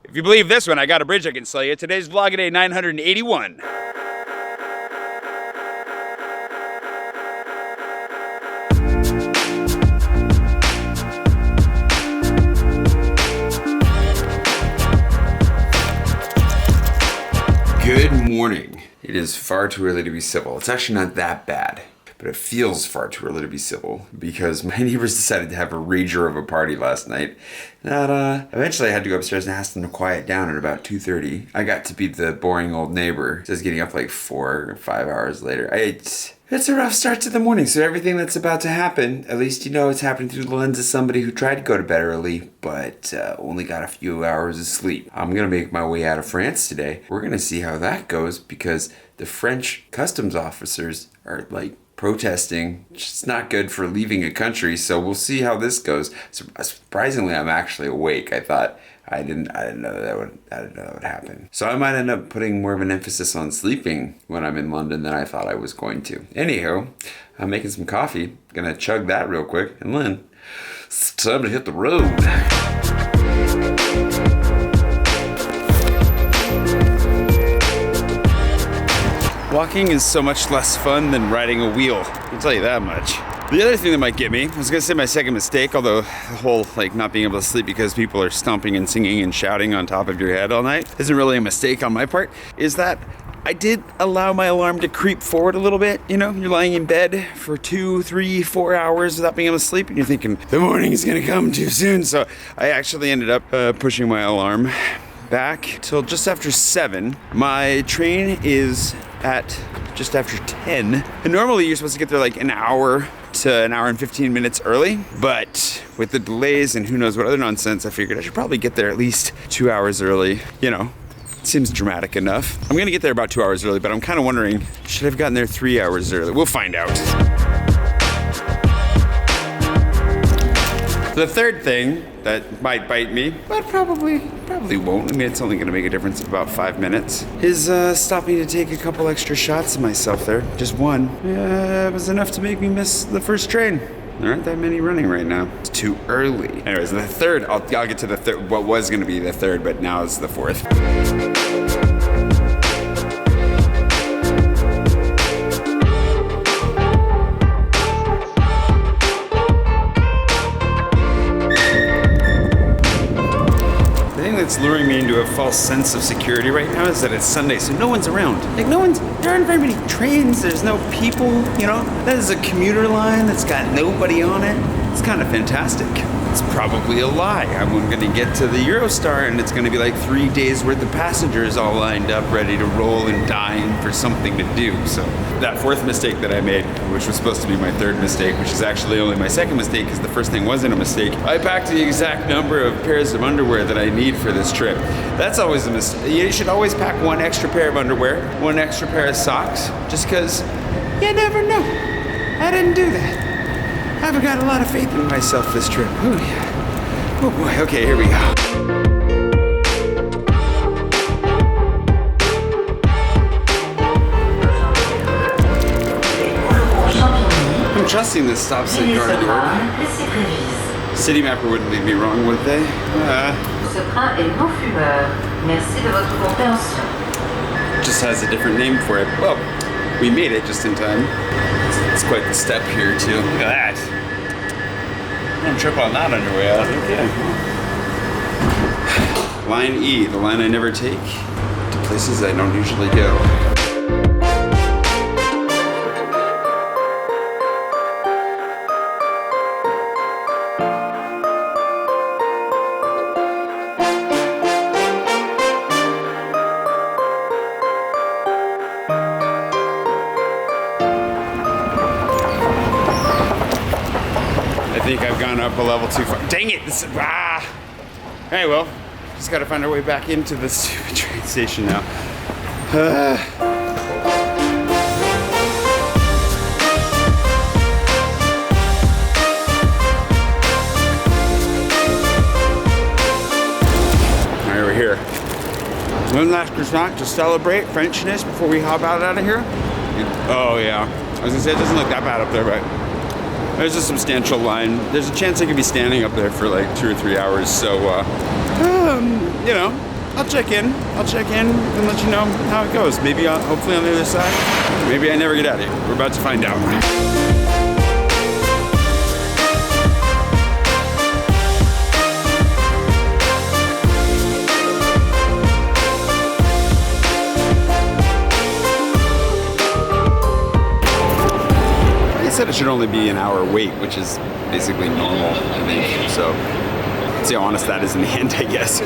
If you believe this one, I got a bridge I can sell you. Today's vlog day 981. Good morning. It is far too early to be civil. It's actually not that bad, but it feels far too early to be civil because my neighbors decided to have a rager of a party last night. That eventually I had to go upstairs and ask them to quiet down at about 2:30. I got to be the boring old neighbor, just getting up like 4 or 5 hours later. It's a rough start to the morning, so everything that's about to happen, at least you know it's happening through the lens of somebody who tried to go to bed early, but only got a few hours of sleep. I'm gonna make my way out of France today. We're gonna see how that goes because the French customs officers are like protesting. It's not good for leaving a country, so we'll see how this goes. Surprisingly, I'm actually awake. I didn't know that would happen. So I might end up putting more of an emphasis on sleeping when I'm in London than I thought I was going to. Anyhow, I'm making some coffee. Gonna chug that real quick, and then it's time to hit the road. Walking is so much less fun than riding a wheel. I'll tell you that much. The other thing that might get me, I was gonna say my second mistake, although the whole like not being able to sleep because people are stomping and singing and shouting on top of your head all night isn't really a mistake on my part, is that I did allow my alarm to creep forward a little bit. You know, you're lying in bed for 2, 3, 4 hours without being able to sleep and you're thinking, the morning is gonna come too soon. So I actually ended up pushing my alarm back till just after 7. My train is at just after 10. And normally you're supposed to get there like an hour to an hour and 15 minutes early, but with the delays and who knows what other nonsense, I figured I should probably get there at least 2 hours early. You know, it seems dramatic enough. I'm gonna get there about 2 hours early, but I'm kind of wondering, should I have gotten there 3 hours early? We'll find out. The third thing that might bite me, but probably won't, I mean it's only gonna make a difference of about 5 minutes, is stopping to take a couple extra shots of myself there. Just one. It was enough to make me miss the first train. There aren't that many running right now. It's too early. Anyways, the third, I'll get to the third, what was gonna be the third, but now it's the fourth. That's luring me into a false sense of security right now is that it's Sunday, so no one's around. Like there aren't very many trains, there's no people, you know? That is a commuter line that's got nobody on it. It's kind of fantastic. It's probably a lie. I'm gonna get to the Eurostar and it's gonna be like 3 days worth of passengers all lined up, ready to roll and dying for something to do. So that fourth mistake that I made, which was supposed to be my third mistake, which is actually only my second mistake because the first thing wasn't a mistake. I packed the exact number of pairs of underwear that I need for this trip. That's always a mistake. You should always pack one extra pair of underwear, one extra pair of socks, just because you never know. I didn't do that. I've got a lot of faith in myself this trip. Oh yeah. Oh boy, okay, here we go. I'm trusting this stop sign guard. City Mapper wouldn't lead me wrong, would they? Just has a different name for it. Well, we made it just in time. It's quite the step here too. Look at that. Don't trip on that on your way out. Okay. Line E, the line I never take to places I don't usually go. I think I've gone up a level too far. Dang it! Hey, well, just gotta find our way back into the stupid train station now. Alright, we're here. One last croissant to celebrate Frenchness before we hop out of here. Oh yeah, I was gonna say it doesn't look that bad up there, but there's a substantial line. There's a chance I could be standing up there for like 2 or 3 hours. So, you know, I'll check in and let you know how it goes. Maybe hopefully on the other side. Maybe I never get out of here. We're about to find out. They said it should only be an hour wait, which is basically normal, I think. So let's see how honest that is in the end, I guess.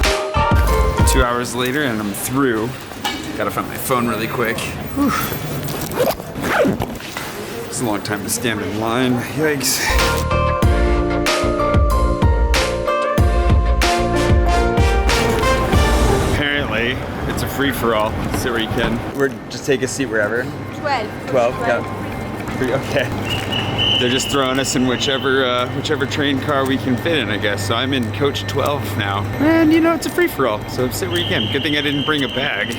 2 hours later and I'm through. Gotta find my phone really quick. Whew. It's a long time to stand in line. Yikes. Apparently, it's a free-for-all. Sit where you can. Just take a seat wherever. 12. 12? Yeah. Okay. They're just throwing us in whichever train car we can fit in, I guess. So I'm in coach 12 now. And you know, it's a free-for-all, so sit where you can. Good thing I didn't bring a bag.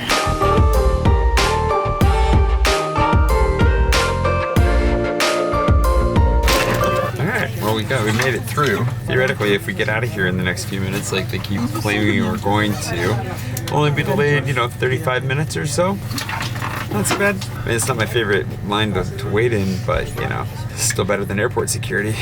Alright, well we made it through. Theoretically, if we get out of here in the next few minutes, like they keep claiming we're going to, only be delayed, 35 minutes or so. Not too bad. I mean, it's not my favorite line to wait in, but still better than airport security.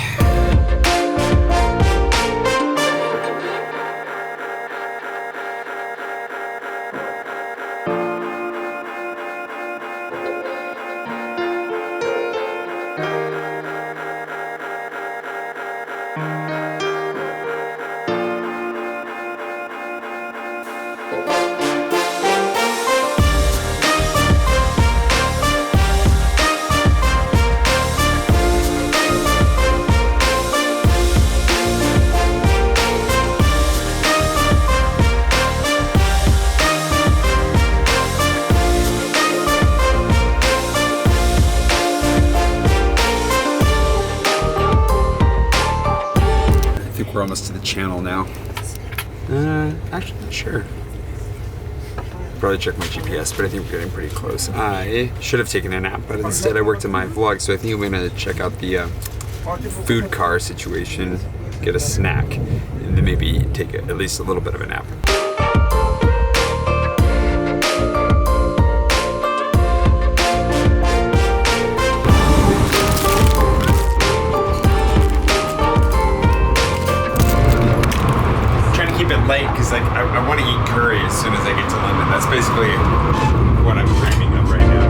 We're almost to the channel now. Actually, not sure. Probably check my GPS, but I think we're getting pretty close. I should have taken a nap, but instead I worked on my vlog, so I think I'm gonna check out the food car situation, get a snack, and then maybe take at least a little bit of a nap. Late because I want to eat curry as soon as I get to London. That's basically what I'm dreaming of right now.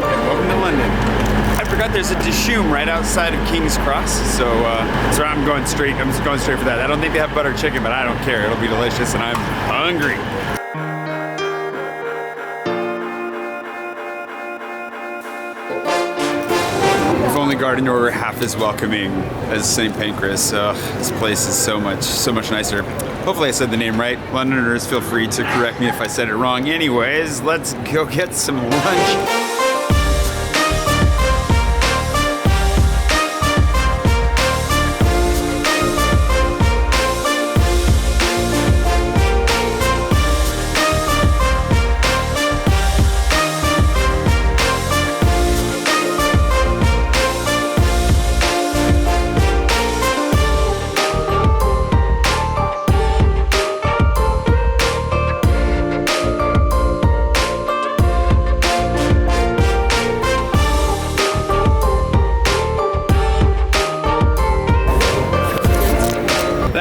And welcome to London. I forgot there's a Dishoom right outside of King's Cross, so I'm going straight. I'm just going straight for that. I don't think they have butter chicken, but I don't care. It'll be delicious, and I'm hungry. Garden were half as welcoming as St. Pancras. This place is so much nicer. Hopefully I said the name right. Londoners, feel free to correct me if I said it wrong. Anyways, let's go get some lunch.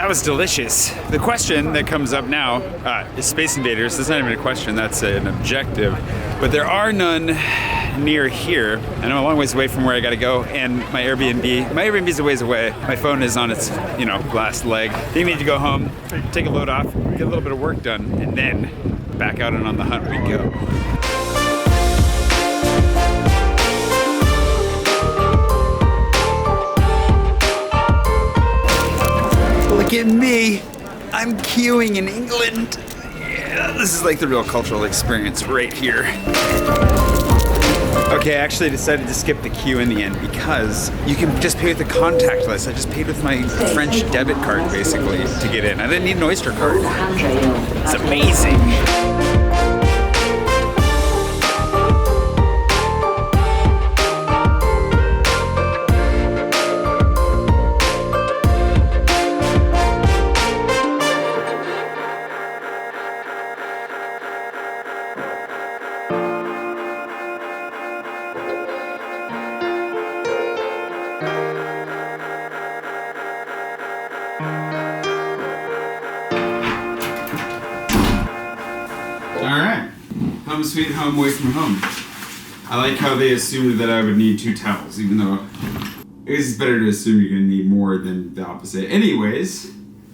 Was delicious. The question that comes up now is Space Invaders. That's not even a question, that's an objective. But there are none near here, and I'm a long ways away from where I gotta go, and my Airbnb's a ways away. My phone is on its, last leg. I think I need to go home, take a load off, get a little bit of work done, and then back out and on the hunt we go. Look at me, I'm queuing in England. Yeah, this is like the real cultural experience right here. Okay, I actually decided to skip the queue in the end because you can just pay with the contactless. I just paid with my French debit card basically to get in. I didn't need an Oyster card. It's amazing. Alright. Home sweet home away from home. I like how they assumed that I would need 2 towels, even though it's better to assume you're gonna need more than the opposite. Anyways,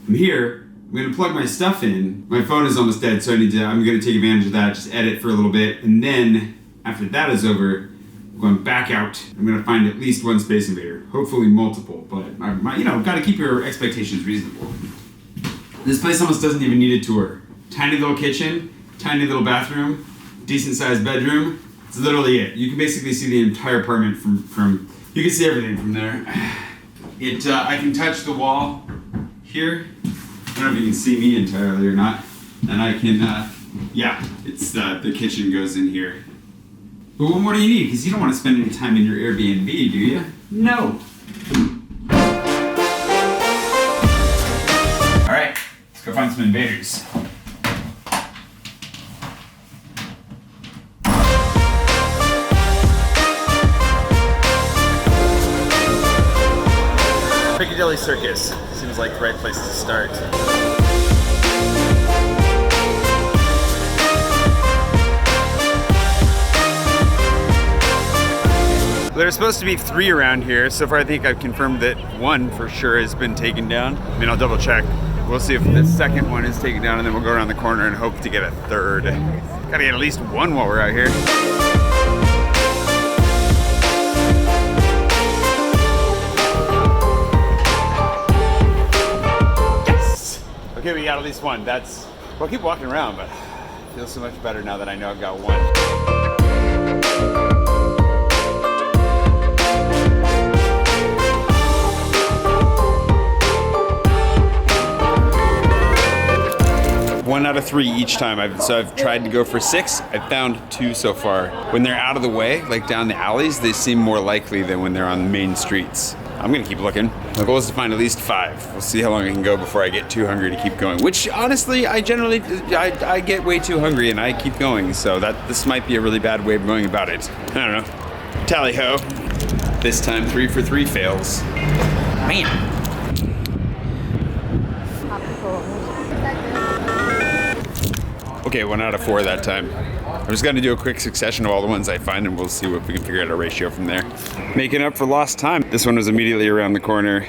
I'm here. I'm gonna plug my stuff in. My phone is almost dead, so I'm gonna take advantage of that, just edit for a little bit, and then after that is over, I'm going back out. I'm gonna find at least 1 Space Invader, hopefully multiple, but gotta keep your expectations reasonable. This place almost doesn't even need a tour. Tiny little kitchen, tiny little bathroom, decent sized bedroom. It's literally it. You can basically see the entire apartment from you can see everything from there. I can touch the wall here. I don't know if you can see me entirely or not. And I can, it's the kitchen goes in here. But what more do you need? Because you don't want to spend any time in your Airbnb, do you? No. All right, let's go find some invaders. Piccadilly Circus seems like the right place to start. There's supposed to be 3 around here. So far I think I've confirmed that 1 for sure has been taken down. I mean, I'll double check. We'll see if the second one is taken down, and then we'll go around the corner and hope to get a 3rd. Gotta get at least 1 while we're out here. Okay, we got at least 1. We'll keep walking around, but it feels so much better now that I know I've got 1. One out of 3 each time. I've tried to go for 6. I've found 2 so far. When they're out of the way, like down the alleys, they seem more likely than when they're on the main streets. I'm gonna keep looking. My goal is to find at least 5. We'll see how long I can go before I get too hungry to keep going. Which honestly, I get way too hungry and I keep going. So this might be a really bad way of going about it. I don't know. Tally ho. This time 3 for 3 fails. Man. Okay, 1 out of 4 that time. I'm just gonna do a quick succession of all the ones I find, and we'll see if we can figure out a ratio from there. Making up for lost time. This one was immediately around the corner.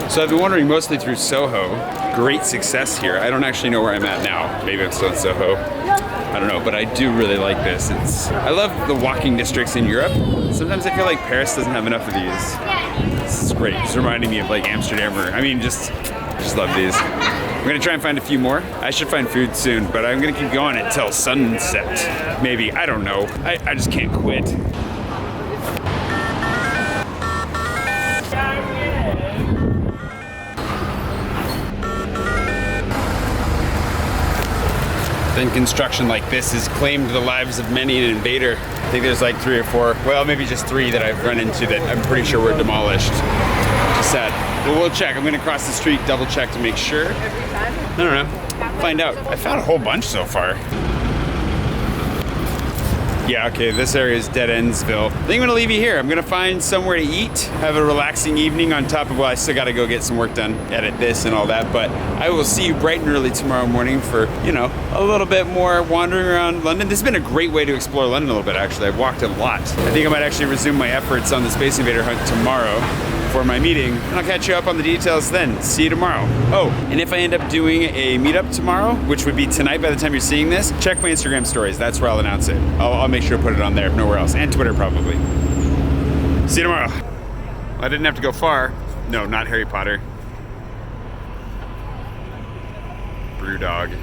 So I've been wandering mostly through Soho. Great success here. I don't actually know where I'm at now. Maybe I'm still in Soho. I don't know, but I do really like this. I love the walking districts in Europe. Sometimes I feel like Paris doesn't have enough of these. This is great. It's reminding me of like Amsterdam just love these. I'm gonna try and find a few more. I should find food soon, but I'm gonna keep going until sunset. Maybe, I don't know. I just can't quit. Then construction like this has claimed the lives of many an invader. I think there's like 3 or 4, well, maybe just 3 that I've run into that I'm pretty sure were demolished. Sad. But we'll check. I'm gonna cross the street, double check to make sure. I don't know. Find out. I found a whole bunch so far. Yeah, okay, this area is Dead Endsville. I think I'm gonna leave you here. I'm gonna find somewhere to eat, have a relaxing evening on top of, well, I still gotta go get some work done, edit this and all that, but I will see you bright and early tomorrow morning for, a little bit more wandering around London. This has been a great way to explore London a little bit, actually. I've walked a lot. I think I might actually resume my efforts on the Space Invader hunt tomorrow for my meeting, and I'll catch you up on the details then. See you tomorrow. Oh, and if I end up doing a meetup tomorrow, which would be tonight by the time you're seeing this, check my Instagram stories. That's where I'll announce it. I'll make sure to put it on there, nowhere else, and Twitter probably. See you tomorrow. I didn't have to go far. No, not Harry Potter. Brewdog.